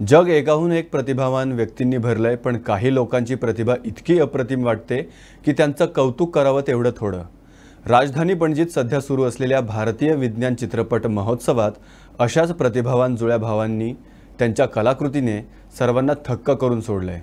जग एकाहून एक प्रतिभावान व्यक्तींनी भरलंय, पण काही लोकांची प्रतिभा इतकी अप्रतिम वाटते की त्यांचं कौतुक करावं तेवढं थोडं। राजधानी पणजीत सध्या सुरू असलेल्या भारतीय विज्ञान चित्रपट महोत्सवात अशाच प्रतिभावान जुळ्या भावांनी त्यांच्या कलाकृतीने सर्वांना थक्क करून सोडलंय।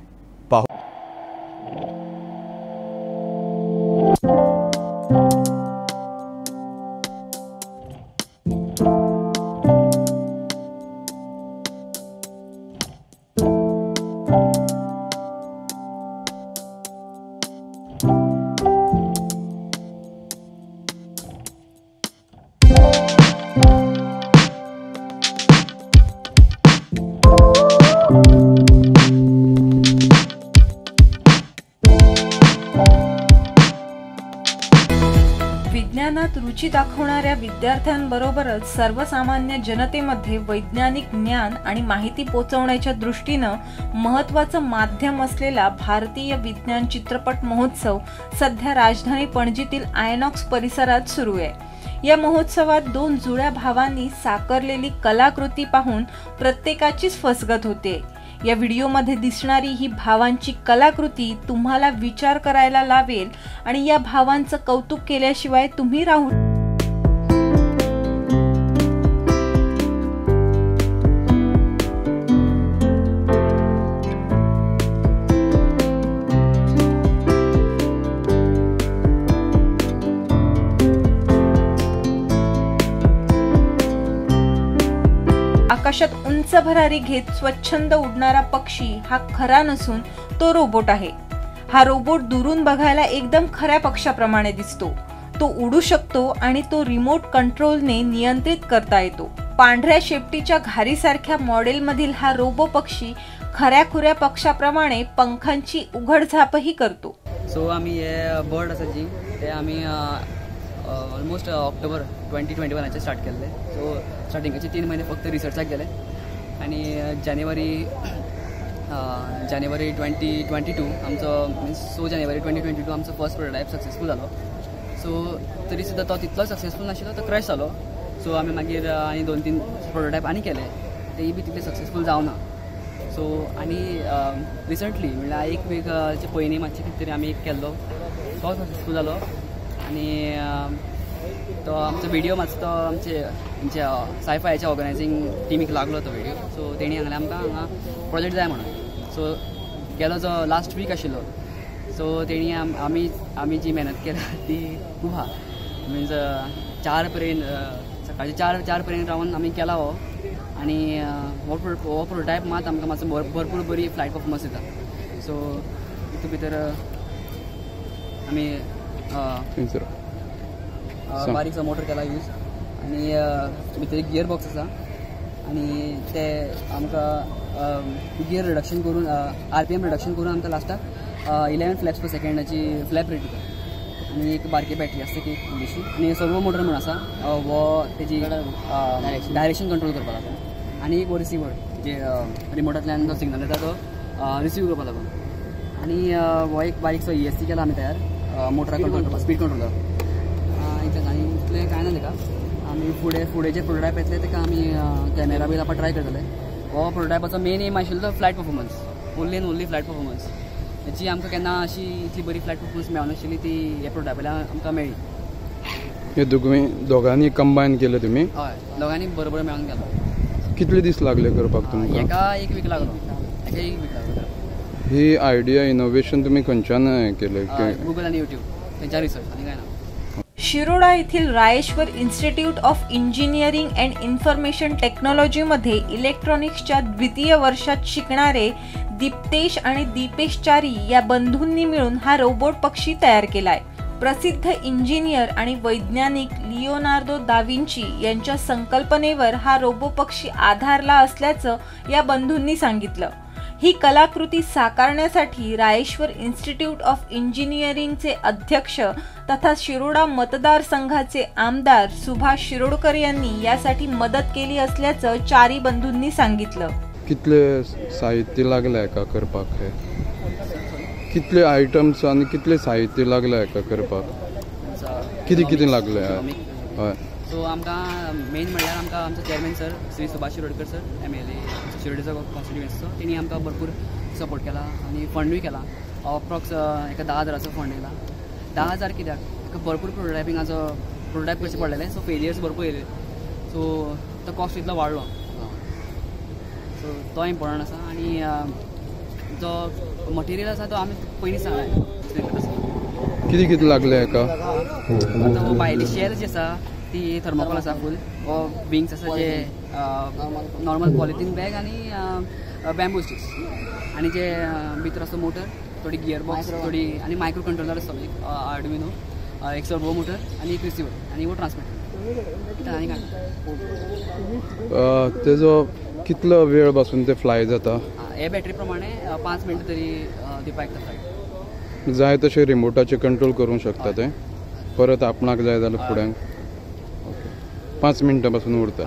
विज्ञानात रुची दाखवणाऱ्या विद्यार्थ्यांबरोबरच सर्वसामान्य जनतेमध्ये वैज्ञानिक ज्ञान आणि माहिती पोहोचवण्याच्या दृष्टीने महत्त्वाचं माध्यम असलेला भारतीय विज्ञान चित्रपट महोत्सव सध्या राजधानी पणजीतील आयनॉक्स परिसरात सुरू आहे। या महोत्सवात दोन जुळ्या भावांनी साकारलेली कलाकृती पाहून प्रत्येकाचीच फसगत होते। या व्हिडिओमध्ये दिसणारी ही भावांची कलाकृती तुम्हाला विचार करायला लावेल आणि या भावांचं कौतुक केल्याशिवाय तुम्ही राहू आकाशात उंच भरारी घेत स्वच्छंद उडणारा पक्षी हा खरा नसून तो रोबोट आहे। हा रोबोट दुरून बघायला एकदम खऱ्या पक्षाप्रमाणे दिसतो। तो उडू शकतो आणि तो रिमोट कंट्रोलने नियंत्रित करता येतो। पांढऱ्या शेपटीच्या घारीसारख्या मॉडेलमधील हा रोबो पक्षी खऱ्या पक्षाप्रमाणे पंखांची उघडझापही करतो। सो आम्ही हे बर्ड आसा जी ते आम्ही ऑलमोस्ट ऑक्टोबर 2021 स्टार्ट केले। सो स्टार्टिंगाचे 3 महिने फक्त रिसर्चाक गेले आणि जानेवारी 2022 आमचो जानेवारी 2022 आमचो फर्स्ट प्रोटोटायप सक्सेसफूल जालो। सो तरी सुद्दां तो तितलो सक्सेसफूल नाशिल्लो, तो क्रॅश जालो। सो आमी मागीर आनी 2-3 प्रोटोटायप आनी केले, तेय बी तितले सक्सेसफूल जावना। सो आनी रिसंटली म्हणल्यार एक वीकचे पयलीं मातशें कितें तरी आमी एक केल्लो, तो सक्सेसफूल जालो आणि तो आमचो व्हिडिओ मातसो तो आमच्या सायफायच्या ऑर्गनायझींग टिमीक लागलो तो व्हिडिओ। सो तेणी सांगलें आमकां हांगा प्रोजेक्ट जाय म्हणून। सो गेलो जो लास्ट वीक आशिल्लो, सो तेणी आमी जी मेहनत केल्या ती खूब आहा। मिन्स 4 पर्यंत सकाळचे 4 पर्यंत रावन आमी केला हो। आणि हो प्रोटोटायप मात आमकां मातसो भरपूर बरी फ्लायट परफॉर्मन्स दिता। सो हितून भितर आमी बारीकसो मोटर केला यूज आणि भितर एक गियर बॉक्स आसा आणि ते आमकां गियर रिडक्शन करून RPM रिडक्शन करून आमकां लास्टाक 11 फ्लॅप्स पर सेकंडाची फ्लॅप रेट दिता आणि एक बारकी बॅटरी आसता की थोडीशी आणि सर्वो मोटर म्हणून आसा वो तेजी डायरेक्शन कंट्रोल करपाक लागून आणि एक रिसिवर जे रिमोटांतल्यान जो सिग्नल येता तो रिसीव करपाक लागून आणि हो एक बारीकसो ESC केला आमी तयार मोटरा कंट्रोल करपाक, स्पीड कंट्रोलर आणि इतलें कांय ना तेका। आमी फुडें जे प्रोटोटायप येतले तेका आमी कॅमेरा बी लावपाक ट्राय करतले। हो प्रोटोटायपाचो मेन एम आशिल्लो तो flight performance, only and only flight performance. जी आमकां केन्ना अशी इतली बरी फ्लायट परफॉर्मन्स मेळनाशिल्ली ती हे प्रोटोटायपांतल्यान आमकां मेळ्ळी। हे दोगांनी कंबायन केले तुमी? हय, दोगांनी बरोबर मेळून केलो। कितले दीस लागले करपाक तुमकां? एका एक वीक लागलो। ही आयडिया इनोव्हेशन तुम्ही खंयच्यान केले? गुगल आणि यूट्यूब त्यांच्या रिसर्च आणि काय ना। शिरोडा येथील Rayeshwar institute of engineering and information टेक्नॉलॉजीमध्ये इलेक्ट्रॉनिक्सच्या द्वितीय वर्षात शिकणारे दीप्तेश आणि दीपेश चारी या बंधूंनी मिळून हा रोबोट पक्षी तयार केलाय। प्रसिद्ध इंजिनियर आणि वैज्ञानिक लिओनार्दो दा विंची यांच्या संकल्पनेवर हा रोबो पक्षी आधारला असल्याचं या बंधूंनी सांगितलं। ही कलाकृती साकारण्यासाठी रायेश्वर इन्स्टिट्यूट ऑफ इंजिनिअरिंगचे अध्यक्ष तथा शिरोडा मतदारसंघाचे आमदार सुभाष शिरोडकर यांनी यासाठी मदत केली असल्याचं चारी बंधूंनी सांगितलं। कितले साहित्य लागले एका करपाक? कितले आयटम्स आणि कितले साहित्य लागले एका करपाक? किती लागले? हय, सो आमकां मेन म्हणल्यार आमकां आमचो chairman sir Shri Subhash Shirodkar sir MLA शिर्डीचो कॉन्स्टिट्युएन्सीचो तेणी आमकां भरपूर सपोर्ट केला आनी फंडूय केला. अप्रॉक्स एका 10,000 फंड येयला. 10,000 कित्याक भरपूर प्रोटोटायप करचे पडलेले, सो फेलियर्स भरपूर येयले, सो तो कॉस्ट इतलो वाडलो. सो तो इम्पॉर्टंट आसा. आनी जो मटेरियल आसा तो आमी पयलींच सांगला कितें लागले हेका. आतां भायली शेल्स जी आसा ती थर्मोकॉल आसा फूल, वो विंग्स आसा जे नॉर्मल पॉलिथीन बॅग आनी बॅम्बू स्टिक्स, आनी जे भितर आसा मोटर, थोडी गियर बॉक्स, थोडी आनी मायक्रो कंट्रोलर आसता, एक आर्डुइनो, एक सर्वो मोटर आनी एक रिसिवर आनी वो ट्रान्समिटर आनी काय. तेजो कितलो वेळ पासून ते फ्लाय जाता. हे बॅटरी प्रमाणे 5 मिनटां तरी दिवपाक येता फ्लायट. जाय तशें रिमोटाचे कंट्रोल करूंक शकता ते. परत आपणाक जाय जाल्यार फुड्यांक 5 मिनटां पासून उरता.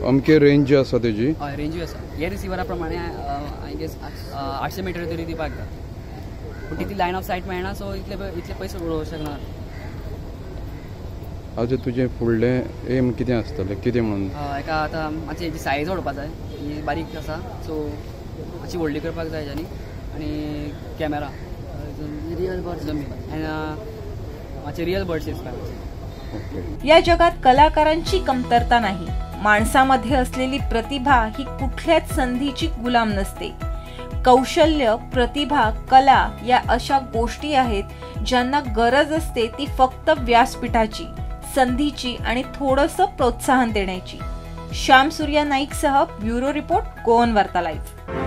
अमके रेंज आसा तेजी. हय रेंजूय आसा. हे रिसिवरा प्रमाणे आय गेस 800 मिटर तरी दिवपाक जाता, पूण तितली लायन ऑफ सायट मेळना, सो इतले पयस उडोवंक शकना. आतां तुजें फुडलें एम कितें आसतलें, कितें म्हणून. हेका आतां मातशी हेजी सायज वाडोवपाक जाय, ही बारीक आसा, सो मातशी व्हडली करपाक जाय हेज्यांनी. आनी कॅमेरा रियल बर्ड्स आनी मातशे रियल बर्ड्स येवपाक. या जगात कलाकारांची कमतरता नाही. माणसामध्ये असलेली प्रतिभा ही कुठल्याच संधीची गुलाम नसते. कौशल्य, प्रतिभा, कला या अशा गोष्टी आहेत ज्यांना गरज असते ती फक्त व्यासपीठाची, संधीची आणि थोडंसं प्रोत्साहन देण्याची. श्याम सूर्या नाईकसह bureau report, Goan Varta live.